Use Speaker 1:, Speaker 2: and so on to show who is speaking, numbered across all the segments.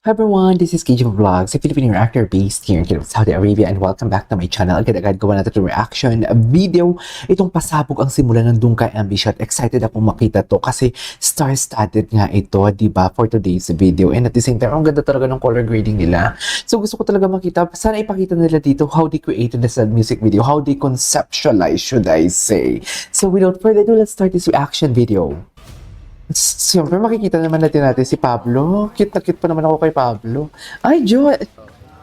Speaker 1: Hi everyone, this is KJ Vlogs, a Filipino reactor based here in Saudi Arabia, and welcome back to my channel. Agad-agad gawa natin itong reaction video. Itong pasabog ang simula ng Dungkay Ambition. Excited akong makita to kasi star-studded nga ito, di ba, for today's video. And at the same time, ang ganda talaga ng color grading nila. So gusto ko talaga makita, sana ipakita nila dito how they created this music video, how they conceptualize, should I say. So without further ado, let's start this reaction video. Siyempre, makikita naman natin si Pablo. Cute na cute pa naman ako kay Pablo. Ay, Joy!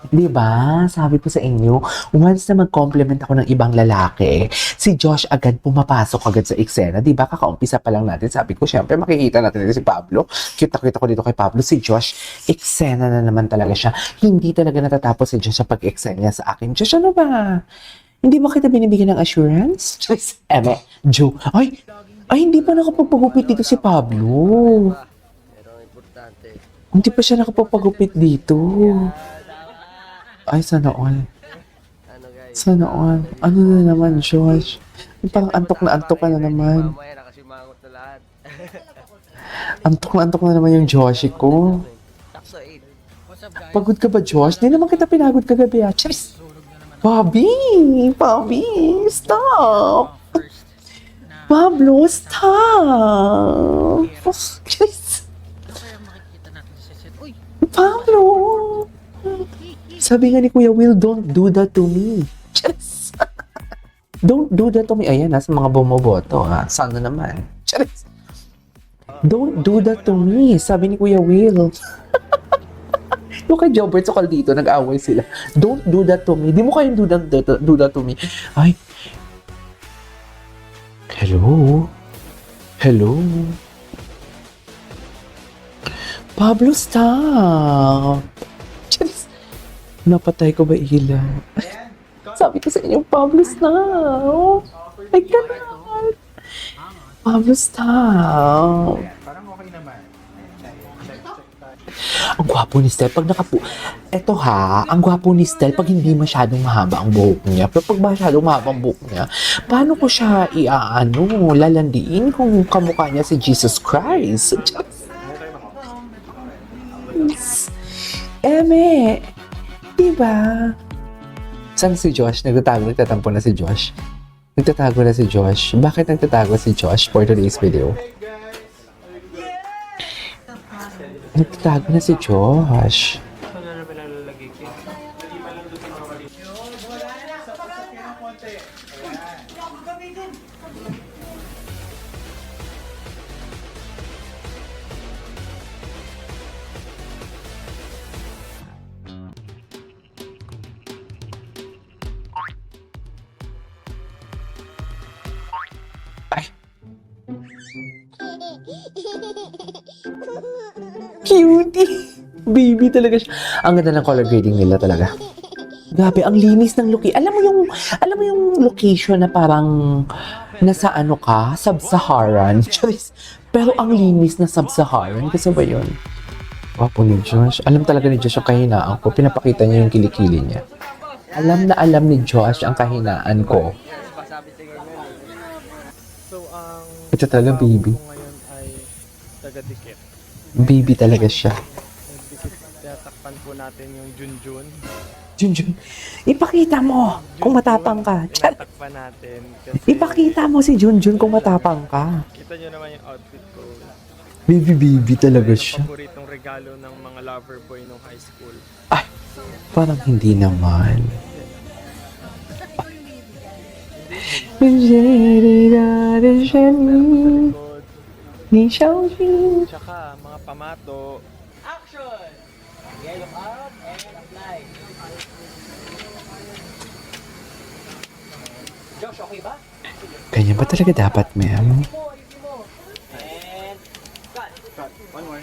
Speaker 1: Diba? Sabi ko sa inyo, once na mag-compliment ako ng ibang lalaki, si Josh agad pumapasok agad sa eksena. Diba? Kakaumpisa pa lang natin. Sabi ko, siyempre, makikita natin si Pablo. Cute na cute ako dito kay Pablo. Si Josh, eksena na naman talaga siya. Hindi talaga natatapos si Josh sa pag-eksena niya sa akin. Josh, ano ba? Hindi ba kita binibigyan ng assurance? Joe. Ay, hindi pa nakapagpagupit dito si Pablo. Hindi pa siya nakapagpagupit dito. Ay, sana all. Sana all. Ano na naman, Josh? Parang antok ka na naman. Antok na naman yung Joshi ko. Pagod ka ba, Josh? Hindi naman kita pinagod kagabi, ah. Cheers! Bobby, stop! Pablo, stop! Please. Pablo! Sabi nga ni Kuya Will, don't do that to me. Charis! Don't do that to me. Ayan, sa mga bumoboto, ha? Sana naman. Charis! Don't do that to me. Sabi ni Kuya Will. Yung kay Jobert Sokal dito, nag-away sila. Don't do that to me. Di mo kayong do that to me. Ay, hello? Hello? Pablo, stop! Charis! Napatay ko ba ilaw? Sabi ko sa inyo, Pablo, stop! Ay, ganun! Pablo, stop!
Speaker 2: Parang okay naman.
Speaker 1: Ang gwapo ni Stel pag eto ha, ang gwapo ni Stel pag hindi masyadong mahaba ang buhok niya. Pero pag masyadong mahaba ang buhok niya, paano ko siya lalandiin kung kamukha niya si Jesus Christ? Eme, diba? Saan si Josh? Nagtatampo na si Josh. Nagtatago na si Josh. Bakit nagtatago si Josh for today's video? Nagtatago na si Josh. Ay! Cutie! Baby talaga siya. Ang ganda ng color grading nila talaga. Grabe, ang linis ng location. Alam mo yung location na parang nasa ano ka, Sub-Saharan. Pero ang linis na Sub-Saharan. Kasi ba yun? Wapo ni Josh. Alam talaga ni Josh ang kahinaan ko. Pinapakita niya yung kilikili niya. Alam ni Josh ang kahinaan ko. Ito talaga, baby.
Speaker 2: Ngayon ay taga-dikit.
Speaker 1: Baby talaga siya.
Speaker 2: Tatakpan po natin yung Junjun.
Speaker 1: Junjun, ipakita mo kung matapang ka.
Speaker 2: Tatakpan natin kasi
Speaker 1: Ipakita mo si Junjun kung matapang ka.
Speaker 2: kita nyo naman yung outfit ko.
Speaker 1: Baby talaga siya.
Speaker 2: Paboritong regalo ng mga lover boy nung high school.
Speaker 1: Ay, parang hindi naman.
Speaker 2: Tsaka mga pamato. Action! Yellow out and apply. Josh, okay ba?
Speaker 1: Ganyan ba talaga dapat, ma'am?
Speaker 2: And cut. Cut. One more.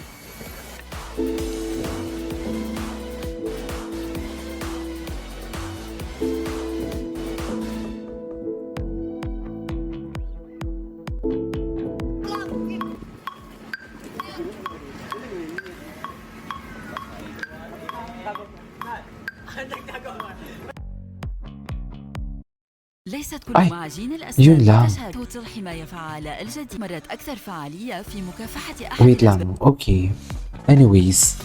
Speaker 3: ليست كل
Speaker 1: أي،
Speaker 3: معاجين
Speaker 1: يون
Speaker 3: الأسنان
Speaker 1: lang.
Speaker 3: تشهد توت الحماية فعالة الجديد مرت أكثر فعالية في مكافحة
Speaker 1: Wait lang, okay. Anyways,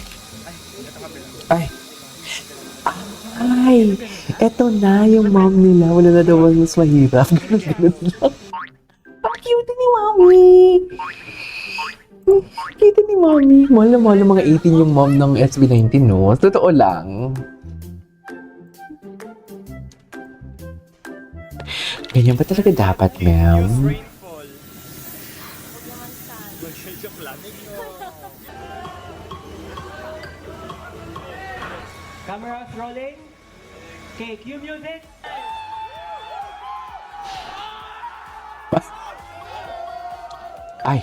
Speaker 1: Ay, eto na yung mom nila. Wala na daw mas mahirap. Ganun lang. Ang cute ni Mami. Cute ni Mami. Mahal na mahal ng mga 18 yung mom ng SB19, no? Totoo lang. Ganyan ba talaga dapat, ma'am?
Speaker 2: Rainfall. Joke lang.
Speaker 4: Cameras rolling. Okay, cue music.
Speaker 1: Ay,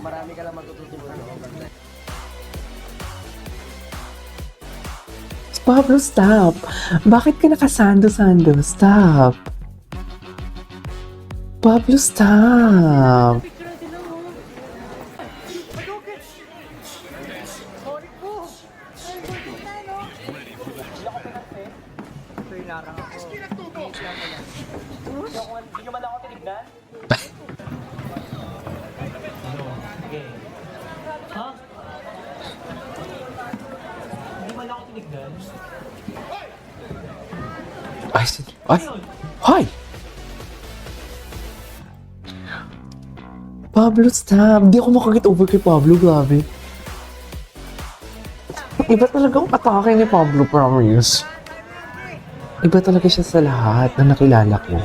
Speaker 2: Marami ka lang matututunan.
Speaker 1: Pablo, stop. Bakit ka nakasando-sando? Stop. Pablo, stop.
Speaker 4: Hindi nyo man ako tinignan? Okay. Ha? Hindi man ako tinignan?
Speaker 1: Ay, hi! Pablo, stop. Hindi ako makaget over kay Pablo, grabe. Iba talagang atake ni Pablo, promise. Iba talaga siya sa lahat na nakilala ko.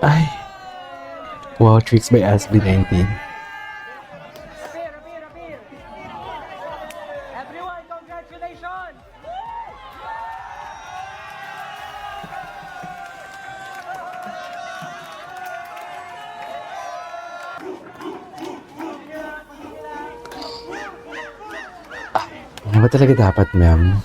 Speaker 1: Ay. Wow, tricks by SB19.
Speaker 4: Everyone, congratulations!
Speaker 1: Ano ba talaga dapat, ma'am?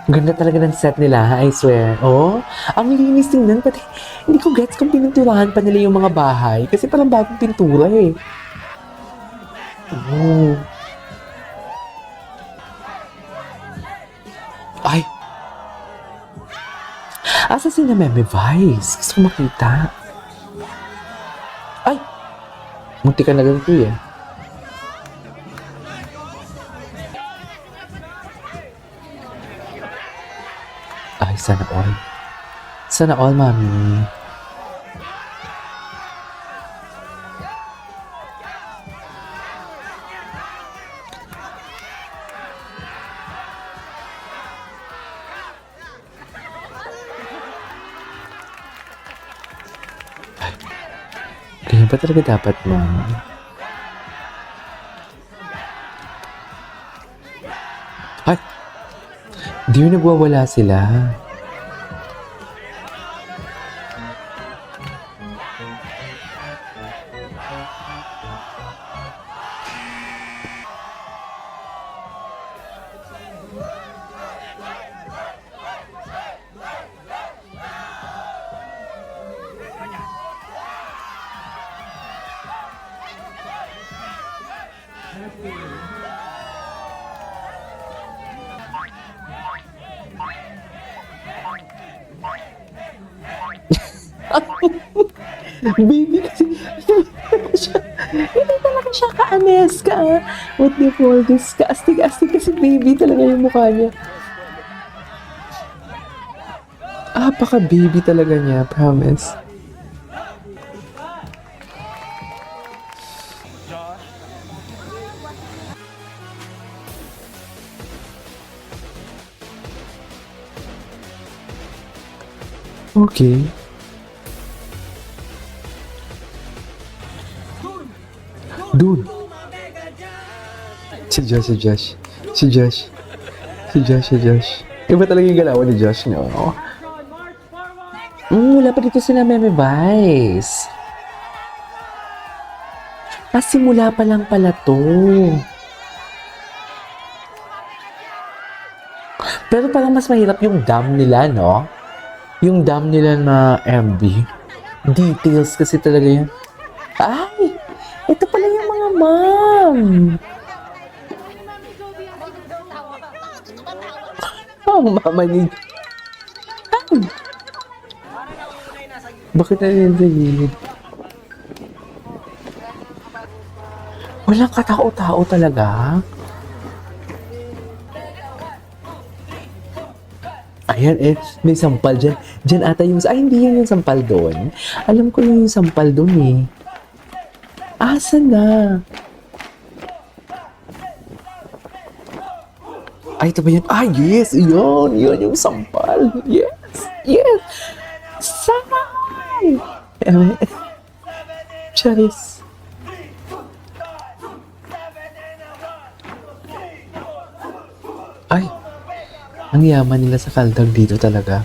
Speaker 1: Ang ganda talaga ng set nila, I swear. Oh, ang linis tingnan. Pati hindi ko gets kung pininturahan pa nila yung mga bahay. Kasi parang bagong pintura eh. Oh. Ay! Asa si na Meme Vice? Gusto ko makita. Ay! Munti ka na ganito eh. Ay, sana all. Sana all, mami. Ay, ganyan ba talaga dapat, ma'am? Ay! Di yun nagwawala sila. Baby kasi hindi talaga siya ka-anes ka. What do you call this? Kaastig-astig kasi baby talaga yung mukha niya. Paka-baby talaga niya, promise. Okay. Dude. Si Josh, si Josh. Si Josh. Si Josh, si Josh. Iba talaga yung galawan ni Josh, no? Wala pa dito sila Meme Vice. Simula pa lang pala to. Pero parang mas mahirap yung dam nila, no? Yung dam nila na MV. Details kasi talaga yan. Ay! Ito pala yung mga mom. Ang mama ni... Bakit na yun sa gilid? Walang katao-tao talaga. Ayan, may sampal dyan. Dyan ata yung... Ay, hindi yun yung sampal doon. Alam ko yung sampal doon eh. Asan na? Ay, ito ba yun? Ah, yes! Yun! Yun yung sampal. Yes! Yes! Sampal! Charis. Ay! Ang yaman nila sa kaldag dito talaga.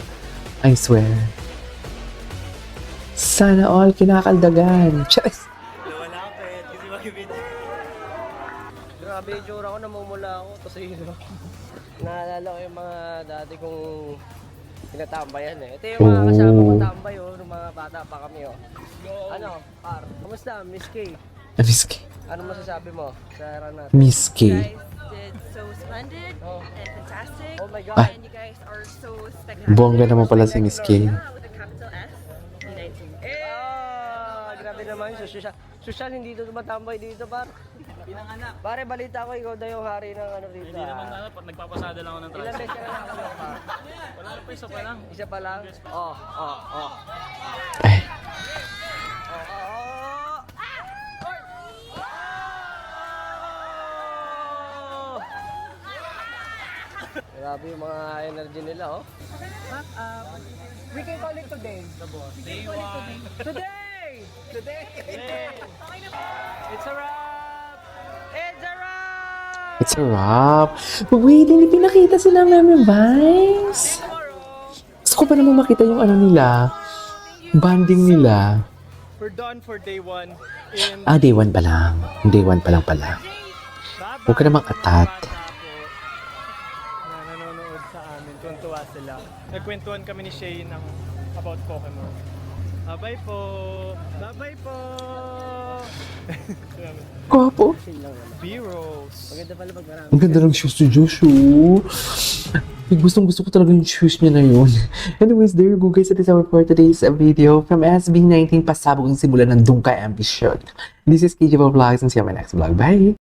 Speaker 1: I swear. Sana all kinakaldagan. Charis!
Speaker 2: Wala ka pet, kasi mag-video. Grabe yung tsura ko, namumula ako. Tapos yun, naalala ko yung mga dati kong tinatambayan eh. Ito yung mga kasama ko tambay nung mga bata pa kami Ano, par, kamusta, Miss K?
Speaker 1: Miss K.
Speaker 2: Ano masasabi mo sa run natin?
Speaker 1: Miss K.
Speaker 5: guys did so splendid
Speaker 2: Oh.
Speaker 5: and fantastic.
Speaker 2: Oh my God.
Speaker 1: Ay.
Speaker 5: And you guys are so spectacular.
Speaker 1: Bongga naman pala si Miss K.
Speaker 5: With a capital S, United.
Speaker 2: Grabe naman, social hindi dito tumatambay dito, par. Pinanganak. Pare, balita ko, ikaw daw yung hari ng ano rito.
Speaker 6: Hindi naman nagpapasada lang ako ng
Speaker 2: Ilan
Speaker 6: trans.
Speaker 2: beses ka na nakakulong, par?
Speaker 6: Wala pa isa pa lang.
Speaker 2: Isa pa lang? Oh.
Speaker 1: Ay.
Speaker 2: Grabe yung mga energy nila, We can call it today.
Speaker 6: Day one.
Speaker 2: Today! It's a wrap! It's a wrap!
Speaker 1: It's a wrap. Wait, hindi pinakita sila Meme Vice. Gusto ko pa naman makita yung ano nila. Banding nila.
Speaker 2: We're done for day one. And
Speaker 1: Ah, day 1 pa lang. Day 1 pa lang pala. Huwag ka namang atat.
Speaker 2: na nanonood sa amin, tuntua sila. Nagkwentuhan kami ni Shay ng about Pokemon. Bye-bye po! Bye-bye po!
Speaker 1: Gwapo.
Speaker 2: B-Rose! Maganda pala pag marami.
Speaker 1: Ang ganda ng shoes ni Joshua. Gustong gusto ko talaga yung shoes niya na yun. Anyways, there you go guys. That is our for today's video. From SB19, pasabog ang simula ng Dungka Ambition. This is KJ Vlogs and see you on my next vlog. Bye!